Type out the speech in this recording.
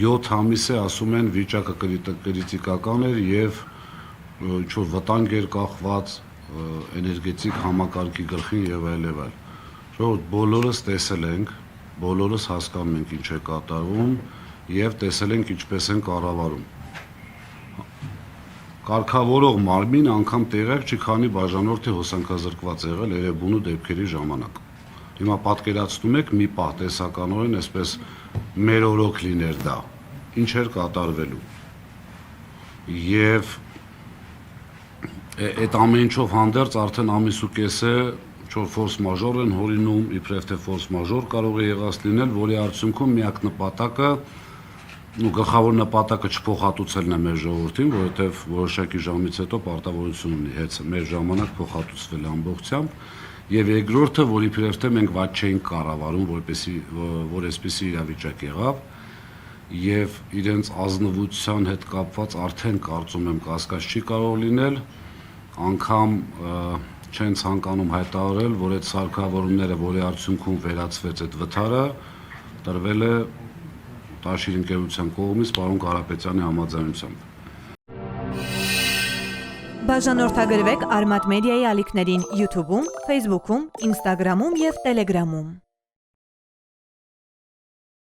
7 ամիս է ասում են վիճակը կրիտիկական էր եւ ինչ-որ վտանգ էր կախված էներգետիկ համակարգի գլխին եւ այլ եւ այլ։ Ժողովուրդ բոլորս տեսել ենք, բոլորս հասկանում ենք ինչ է կատարվում եւ տեսել ենք ինչպես են կառավարում։ Կարգավորող մարմին անգամ տեղյակ չի, քանի բաժանորդի հոսանքազրկված եղել Էրեբունու դեպքերի ժամանակ։ Հիմա պատկերացնում եք մի պահ տեսականորեն այսպես մեր օրոք լիներ դա, ինչ էր կատարվելու։ Եվ այդ ամեն ինչով հանդերձ արդեն ամիս ու կես է որ ֆորս մաժոր են հորինում, իբրև թե ֆորս մաժոր կարող է եղած լինել, որի արդյունքում միակ նպատակը գլխավոր նպատակը չփոխհատուցելն է մեր ժողովրդին, որովհետև որոշակի ժամից հետո պարտավորություն ունի հետ մեր ժամանակ փոխհատուցվել ամբողջությամբ, եւ երկրորդը, որ իբրև թե մենք ված չէինք կառավարում, որ այսպիսի իրավիճակ եղավ, եւ իրենց ազնվության հետ կապված արդեն կարծում եմ կասկած չի կարող լինել, անգամ չեն ցանկանում հայտարարել, որ այդ սարքավորումները, որի արդյունքում վերացվեց այդ վթարը, տրվել է Տաշիր ընկերության կողմից պարոն Կարապետյանի համաձայնությամբ։ Բաժանորդագրվեք Արմատ մեդիայի ալիքներին YouTube-ում, Facebook-ում, Instagram-ում և Telegram-ում։